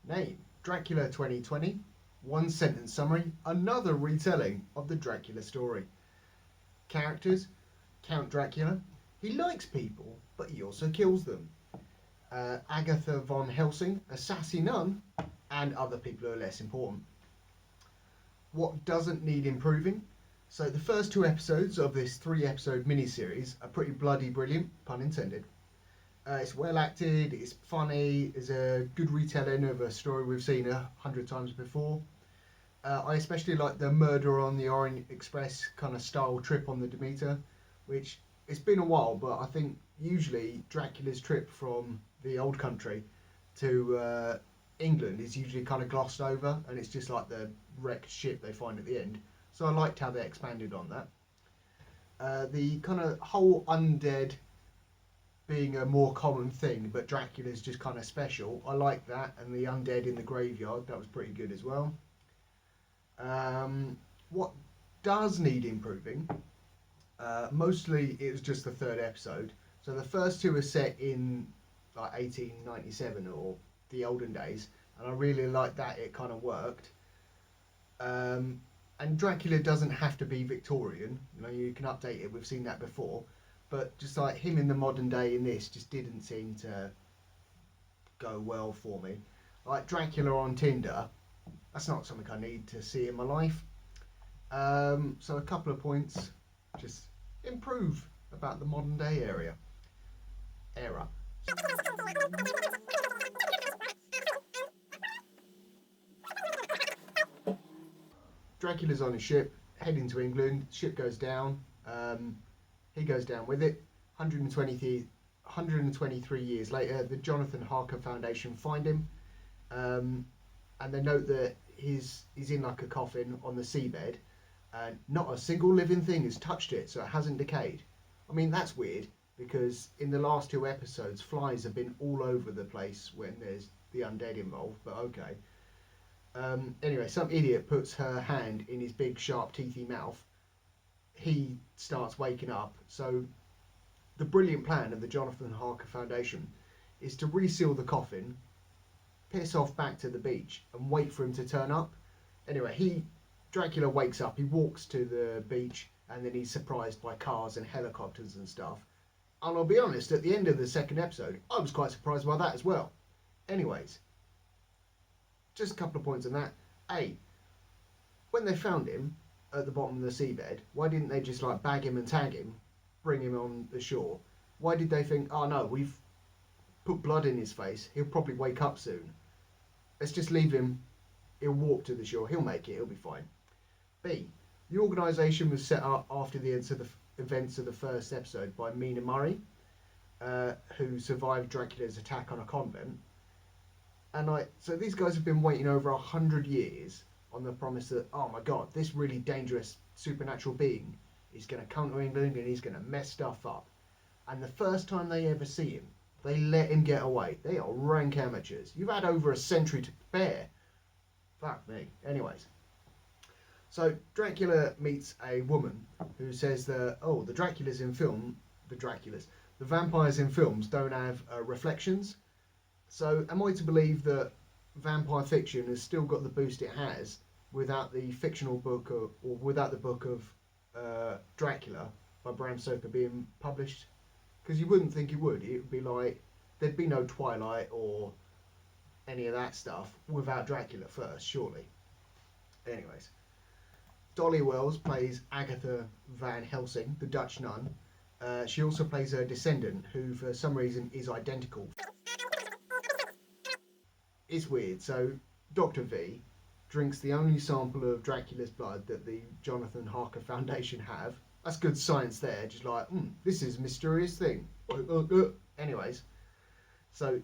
Name: Dracula 2020. One sentence summary: another retelling of the Dracula story. Characters: Count Dracula. He likes people, but he also kills them. Agatha von Helsing, a sassy nun, and other people who are less important. What doesn't need improving? So the first two episodes of this 3 episode miniseries are pretty bloody brilliant, pun intended. It's well acted, it's funny, it's a good retelling of a story we've seen 100 times before. I especially like the Murder on the Orient Express kind of style trip on the Demeter, which it's been a while, but I think usually Dracula's trip from the old country to England is usually kind of glossed over, and it's just like the wrecked ship they find at the end. So I liked how they expanded on that. The kind of whole undead being a more common thing, but Dracula's just kind of special. I like that, and the undead in the graveyard, that was pretty good as well. What does need improving? Mostly it was just the third episode. So the first two are set in like 1897 or the olden days, and I really liked that. It kind of worked. And Dracula doesn't have to be Victorian. You know, you can update it. We've seen that before. But just like him in the modern day in this just didn't seem to go well for me. Like Dracula on Tinder, that's not something I need to see in my life. So a couple of points, just improve about the modern day era. Dracula's on a ship heading to England. Ship goes down. He goes down with it. 123 years later, the Jonathan Harker Foundation find him, and they note that he's in like a coffin on the seabed, and not a single living thing has touched it, so it hasn't decayed. I mean, that's weird, because in the last 2 episodes, flies have been all over the place when there's the undead involved, but okay. Anyway, some idiot puts her hand in his big, sharp, teethy mouth. He starts waking up. So the brilliant plan of the Jonathan Harker Foundation is to reseal the coffin, piss off back to the beach, and wait for him to turn up. Anyway, Dracula wakes up, he walks to the beach, and then he's surprised by cars and helicopters and stuff. And I'll be honest, at the end of the second episode, I was quite surprised by that as well. Anyways, just a couple of points on that. A, when they found him at the bottom of the seabed, why didn't they just like bag him and tag him, bring him on the shore? Why did they think, oh no, we've put blood in his face, he'll probably wake up soon. Let's just leave him, he'll walk to the shore, he'll make it, he'll be fine. B, the organisation was set up after the events of the first episode by Mina Murray, who survived Dracula's attack on a convent. And so these guys have been waiting over 100 years on the promise that, oh my god, this really dangerous supernatural being is going to come to England and he's going to mess stuff up. And the first time they ever see him, they let him get away. They are rank amateurs. You've had over a century to prepare. Fuck me. Anyways. So Dracula meets a woman who says that, oh, the vampires in films don't have reflections. So am I to believe that vampire fiction has still got the boost it has without the fictional book or without the book of Dracula by Bram Stoker being published? Because you wouldn't think it would. It would be like there'd be no Twilight or any of that stuff without Dracula first, surely. Anyways, Dolly Wells plays Agatha van Helsing, the Dutch nun. She also plays her descendant, who for some reason is identical. It's weird. So Dr. V drinks the only sample of Dracula's blood that the Jonathan Harker Foundation have. That's good science there. Just like, this is a mysterious thing. Anyways, so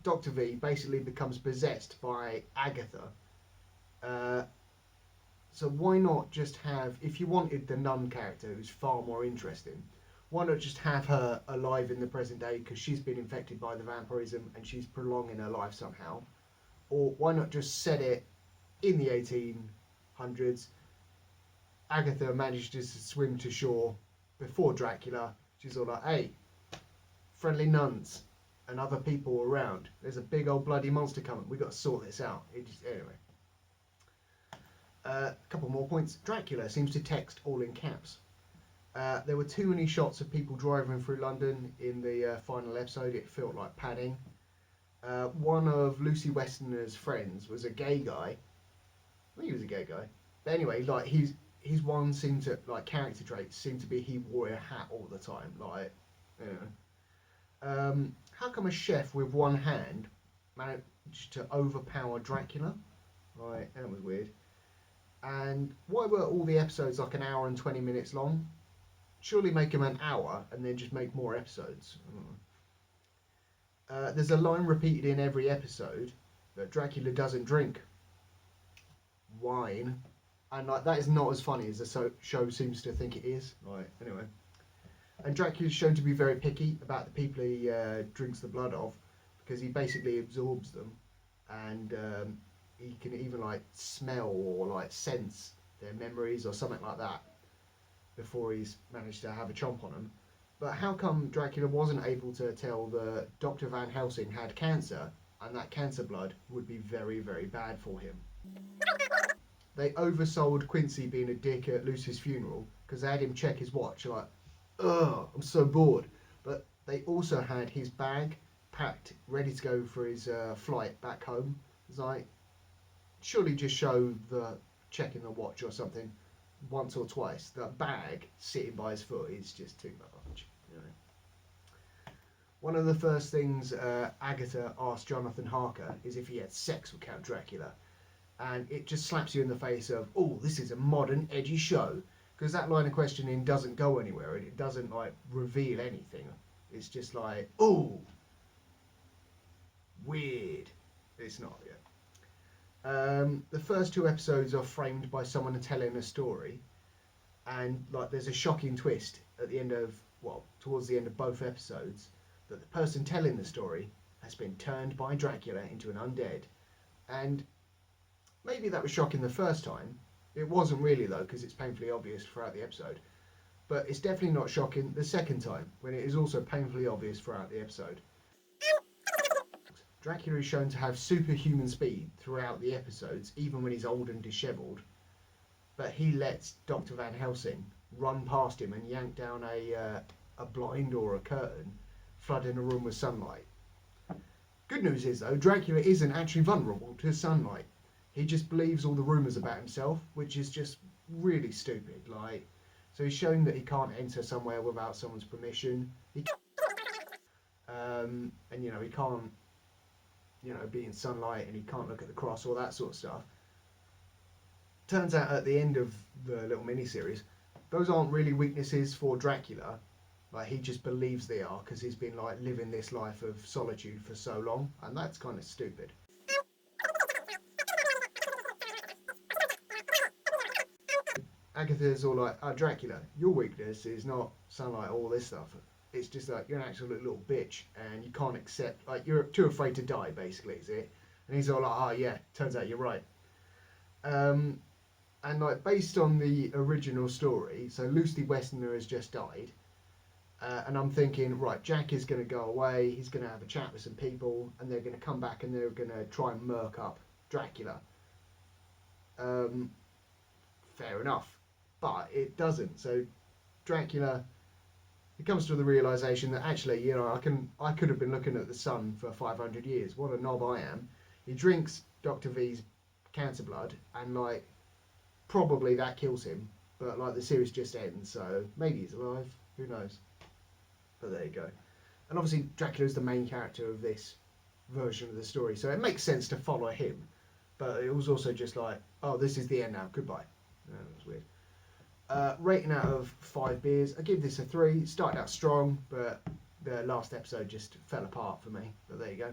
Dr. V basically becomes possessed by Agatha. So why not just have, if you wanted the nun character who's far more interesting, why not just have her alive in the present day because she's been infected by the vampirism and she's prolonging her life somehow? Or why not just set it in the 1800s? Agatha manages to swim to shore before Dracula. She's all like, hey, friendly nuns, and other people around. There's a big old bloody monster coming. We got to sort this out. Anyway. A couple more points. Dracula seems to text all in caps. There were too many shots of people driving through London in the final episode. It felt like padding. One of Lucy Westerner's friends was a gay guy. I think he was a gay guy. But anyway, like his one seemed to, like, character traits seemed to be he wore a hat all the time. Like, you know. How come a chef with one hand managed to overpower Dracula? Right, that was weird. And why were all the episodes like an hour and 20 minutes long? Surely make them an hour and then just make more episodes. There's a line repeated in every episode that Dracula doesn't drink wine, and like that is not as funny as the show seems to think it is. Right, anyway. And Dracula's shown to be very picky about the people he drinks the blood of, because he basically absorbs them, and he can even like smell or like sense their memories or something like that before he's managed to have a chomp on them. But how come Dracula wasn't able to tell that Dr. Van Helsing had cancer, and that cancer blood would be very, very bad for him? They oversold Quincy being a dick at Lucy's funeral because they had him check his watch, like, ugh, I'm so bored. But they also had his bag packed, ready to go for his flight back home. It's like, surely just show the checking the watch or something once or twice. The bag sitting by his foot is just too much. You know? One of the first things Agatha asked Jonathan Harker is if he had sex with Count Dracula. And it just slaps you in the face of, oh, this is a modern, edgy show. Because that line of questioning doesn't go anywhere, and it doesn't, like, reveal anything. It's just like, oh, weird. It's not, yeah. The first two episodes are framed by someone telling a story. And, like, there's a shocking twist at the end of, well, towards the end of both episodes, that the person telling the story has been turned by Dracula into an undead. And maybe that was shocking the first time. It wasn't really, though, because it's painfully obvious throughout the episode. But it's definitely not shocking the second time, when it is also painfully obvious throughout the episode. Dracula is shown to have superhuman speed throughout the episodes, even when he's old and dishevelled. But he lets Dr. Van Helsing run past him and yank down a blind or a curtain, flooding a room with sunlight. Good news is, though, Dracula isn't actually vulnerable to sunlight. He just believes all the rumours about himself, which is just really stupid. Like, so he's shown that he can't enter somewhere without someone's permission. And you know, he can't, you know, be in sunlight, and he can't look at the cross, all that sort of stuff. Turns out at the end of the little mini-series, those aren't really weaknesses for Dracula. Like, he just believes they are because he's been like living this life of solitude for so long, and that's kind of stupid. Agatha's all like, oh, Dracula, your weakness is not sunlight, all this stuff. It's just like, you're an absolute little bitch, and you can't accept, like, you're too afraid to die, basically, is it? And he's all like, oh, yeah, turns out you're right. And, like, based on the original story, so Lucy Westerner has just died, and I'm thinking, right, Jack is going to go away, he's going to have a chat with some people, and they're going to come back and they're going to try and murk up Dracula. Fair enough. But it doesn't. So Dracula, he comes to the realisation that actually, you know, I could have been looking at the sun for 500 years. What a knob I am. He drinks Dr. V's cancer blood, and like, probably that kills him. But like, the series just ends, so maybe he's alive. Who knows? But there you go. And obviously Dracula's the main character of this version of the story, so it makes sense to follow him. But it was also just like, oh, this is the end now. Goodbye. That was weird. Rating out of 5 beers, I give this a 3. Started out strong, but the last episode just fell apart for me. But there you go.